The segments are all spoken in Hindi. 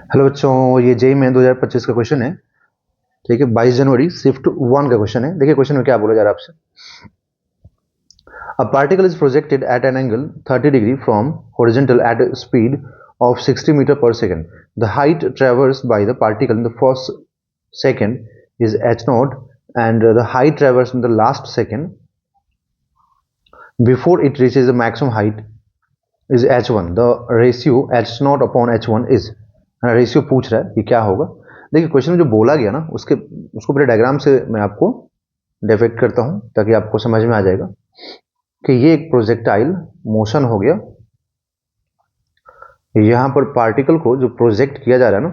हेलो बच्चों, ये जेई में 2025 का क्वेश्चन है। ठीक है, 22 जनवरी शिफ्ट 1 का क्वेश्चन है। देखिए क्वेश्चन में क्या बोला जा रहा है आपसे। A particle is projected at an angle 30 degree from horizontal at speed of 60 meter per second. The height traversed by the particle in the first second is h naught, and the height traversed in the last second before it reaches the maximum height is h1. The ratio h naught upon h1 is, ratio पूछ रहा है कि क्या होगा। देखिए क्वेश्चन में जो बोला गया ना उसको पहले डायग्राम से मैं आपको डिफेक्ट करता हूं ताकि आपको समझ में आ जाएगा कि ये एक प्रोजेक्टाइल मोशन हो गया। यहां पर पार्टिकल को जो प्रोजेक्ट किया जा रहा है ना,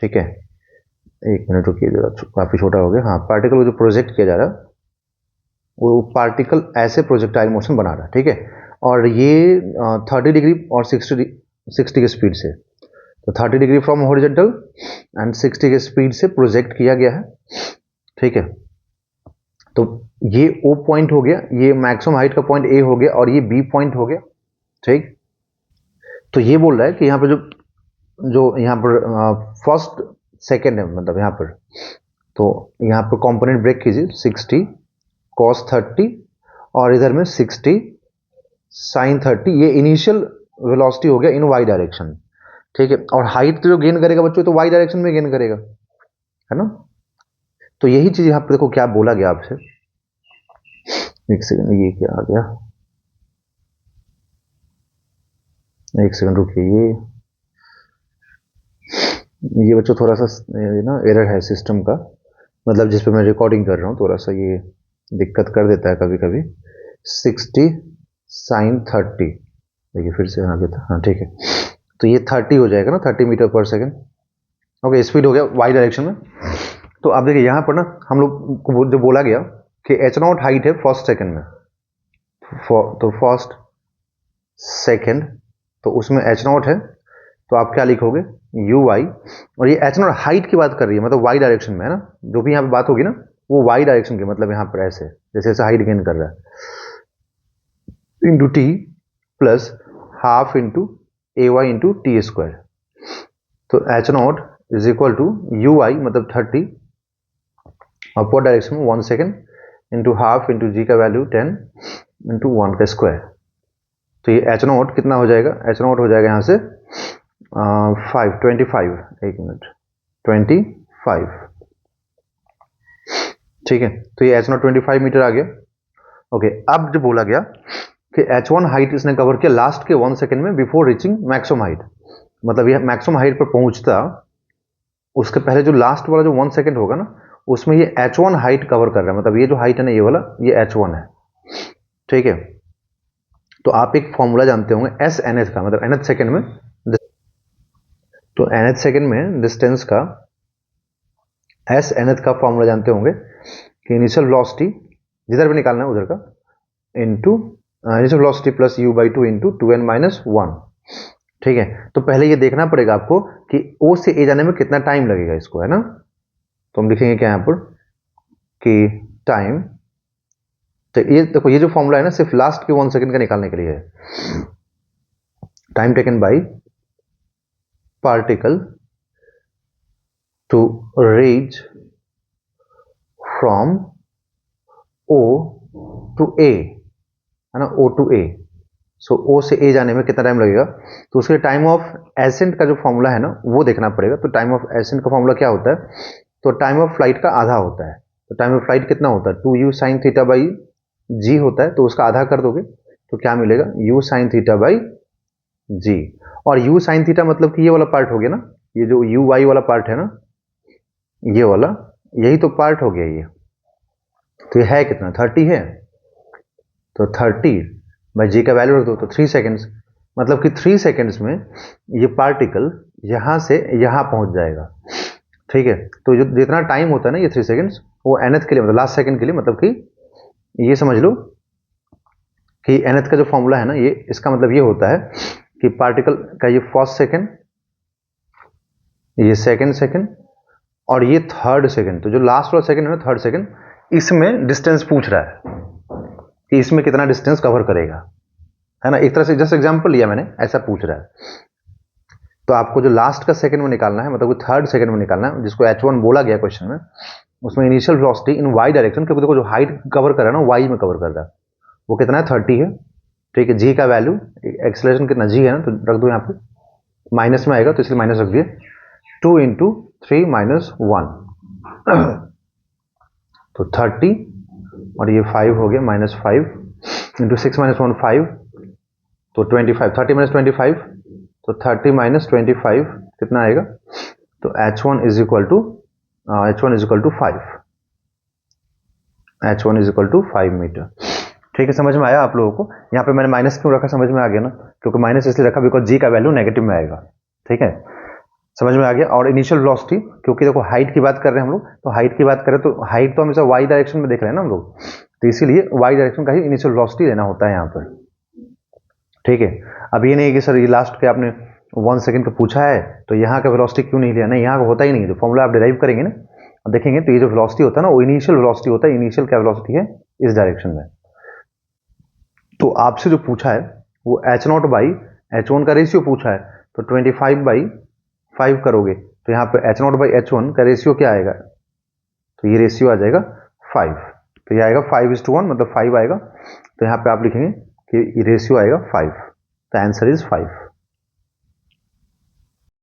ठीक है, एक मिनट रुकिए जरा, काफी छोटा हो गया। हाँ, पार्टिकल को जो प्रोजेक्ट किया जा रहा है वो पार्टिकल ऐसे प्रोजेक्टाइल मोशन बना रहा है। ठीक है, और ये 30 डिग्री और 60 की स्पीड से, तो 30 डिग्री फ्रॉम हॉरिजॉन्टल एंड 60 की स्पीड से प्रोजेक्ट किया गया है। ठीक है, तो ये ओ पॉइंट हो गया, ये मैक्सिमम हाइट का पॉइंट ए हो गया और ये बी पॉइंट हो गया। ठीक, तो ये बोल रहा है कि यहाँ पे जो जो यहाँ पर फर्स्ट सेकेंड है, मतलब यहाँ पर, तो यहाँ पर कंपोनेंट ब्रेक कीजिए 60 cos 30 और इधर में 60 sin 30। ये इनिशियल वेलोसिटी हो गया इन वाई डायरेक्शन। ठीक है, और हाइट जो गेन करेगा बच्चों तो वाई डायरेक्शन में गेन करेगा, है ना। तो यही चीज यहाँ पर देखो क्या बोला गया आपसे। एक सेकंड, ये क्या आ गया, एक सेकंड रुकिए। ये बच्चों थोड़ा सा ना एरर है सिस्टम का, मतलब जिस पे मैं रिकॉर्डिंग कर रहा हूँ थोड़ा सा ये दिक्कत कर देता है कभी कभी। 60 sin 30, देखिए फिर से आ गया था। हाँ ठीक है, तो ये 30 हो जाएगा ना, 30 मीटर पर सेकेंड। ओके, स्पीड हो गया वाई डायरेक्शन में। तो आप देखिए यहाँ पर ना हम लोग को जो बोला गया कि एच नॉट हाइट है फर्स्ट सेकेंड में, तो फर्स्ट सेकेंड, तो उसमें एच नॉट है, तो आप क्या लिखोगे यू वाई। और ये एच नॉट हाइट की बात कर रही है, मतलब वाई डायरेक्शन में है ना, जो भी यहाँ पे बात होगी ना वो वाई डायरेक्शन की, मतलब यहाँ पर ऐसे जैसे ऐसे हाइट गेन कर रहा है, into T plus half into A Y into T square. तो H not is equal to U Y मतलब 30 अपवर्ड डायरेक्शन में 1 second into half into G का वैल्यू 10 इंटू 1 का स्क्वायर। तो ये एच नॉट कितना हो जाएगा, एच नॉट हो जाएगा यहाँ से 25, एक मिनट, 25। ठीक है, तो ये एच नॉट 25 मीटर आ गया। ओके, अब जो बोला गया कि h1 हाइट इसने कवर किया लास्ट के 1 सेकेंड में बिफोर रीचिंग मैक्सिमम हाइट, मतलब ये मैक्सिमम हाइट पर पहुंचता उसके पहले जो लास्ट वाला जो 1 सेकेंड होगा ना उसमें ये h1 हाइट कवर कर रहा है, मतलब ये जो हाइट है ना ये वाला, ये h1 है। ठीक है, तो आप एक फॉर्मूला जानते होंगे एस nth का, मतलब nth सेकेंड में, तो nth सेकेंड में डिस्टेंस का एस nth का फॉर्मूला जानते होंगे कि इनिशियल वेलोसिटी जिधर भी निकालना है उधर का into initial velocity plus you by 2 into 2n minus 1। ठीक है, तो पहले ये देखना पड़ेगा आपको कि ओ से ए जाने में कितना टाइम लगेगा इसको, है ना। तो हम लिखेंगे क्या यहाँ पर कि टाइम, तो ये देखो ये जो फॉर्मूला है ना सिर्फ लास्ट के 1 सेकेंड का निकालने के लिए है। Time taken by particle to reach from O to A, है ना, ओ टू ए। सो ओ से ए जाने में कितना टाइम लगेगा, तो उसके टाइम ऑफ एसेंट का जो फॉर्मूला है ना वो देखना पड़ेगा। तो टाइम ऑफ एसेंट का फॉर्मूला क्या होता है, तो टाइम ऑफ फ्लाइट का आधा होता है। तो टाइम ऑफ फ्लाइट कितना होता है, 2u साइन थीटा बाई जी होता है, तो उसका आधा कर दोगे तो क्या मिलेगा, u साइन थीटा बाई जी। और u साइन थीटा मतलब कि ये वाला पार्ट हो गया ना, ये जो u वाई वाला पार्ट है ना, ये वाला, यही तो पार्ट हो गया ये। तो ये है कितना, 30 है, तो 30 बाई जी का वैल्यू रख दो तो 3 सेकेंड्स, मतलब कि 3 सेकेंड्स में ये पार्टिकल यहां से यहां पहुंच जाएगा। ठीक है, तो जो जितना टाइम होता है ना ये 3 सेकेंड्स, वो nth के लिए, मतलब लास्ट सेकेंड के लिए, मतलब कि ये समझ लो कि nth का जो फॉर्मूला है ना ये, इसका मतलब ये होता है कि पार्टिकल का ये फर्स्ट सेकेंड, ये सेकेंड सेकेंड और ये थर्ड सेकेंड, तो जो लास्ट वाला सेकेंड है ना थर्ड सेकेंड, इसमें डिस्टेंस पूछ रहा है कि इसमें कितना डिस्टेंस कवर करेगा, है ना। एक तरह से जस्ट एग्जांपल लिया मैंने, ऐसा पूछ रहा है। तो आपको जो लास्ट का सेकंड में निकालना है, मतलब थर्ड सेकंड में निकालना है, जिसको h1 बोला गया क्वेश्चन में, उसमें इनिशियल वेलोसिटी इन y डायरेक्शन, क्योंकि देखो जो हाइट कवर कर रहा है ना y में कवर कर रहा है, वो कितना है 30 है, ठीक है। g का वैल्यू, एक्सेलरेशन कितना g है ना, तो रख दो यहाँ पे, माइनस में आएगा तो इसलिए माइनस रख दिए, 2 इंटू 3 माइनस 1 तो 30, और ये 5 हो गया, माइनस 5 इंटू 6 माइनस 1 5, तो 25, 30 माइनस 25, तो 30 माइनस 25 कितना आएगा, तो h1 is equal to 5, h1 is equal to 5 metre. ठीक है, समझ में आया आप लोगों को? यहाँ पे मैंने माइनस क्यों रखा, समझ में आ गया ना, क्योंकि माइनस इसलिए रखा बिकॉज जी का वैल्यू नेगेटिव में आएगा। ठीक है, समझ में आ गया। और इनिशियल वेलोसिटी, क्योंकि देखो हाइट की बात कर रहे हैं हम लोग, तो हाइट की बात करें तो हाइट तो हमेशा वाई डायरेक्शन में देख रहे हैं ना हम लोग, तो इसीलिए वाई डायरेक्शन का ही इनिशियल वेलोसिटी लेना होता है यहाँ पर। ठीक है, अब ये नहीं कि सर ये लास्ट के आपने 1 सेकंड का पूछा है तो यहाँ का वेलोसिटी क्यों नहीं लिया, नहीं, यहाँ का होता ही नहीं, जो फॉर्मूला आप डिराइव करेंगे ना और देखेंगे तो ये जो वेलोसिटी होता है ना, वो इनिशियल वेलोसिटी होता है। इनिशियल क्या वेलोसिटी है इस डायरेक्शन में। तो आपसे जो पूछा है वो h0 बाई h1 का रेशियो पूछा है, तो 25/5 करोगे तो यहाँ पे h0 बाई h1 का रेशियो क्या आएगा, तो ये रेशियो आ जाएगा 5, तो ये आएगा 5:1, मतलब 5 आएगा, तो यहाँ पे आप लिखेंगे कि रेशियो आएगा 5, तो आंसर इज 5।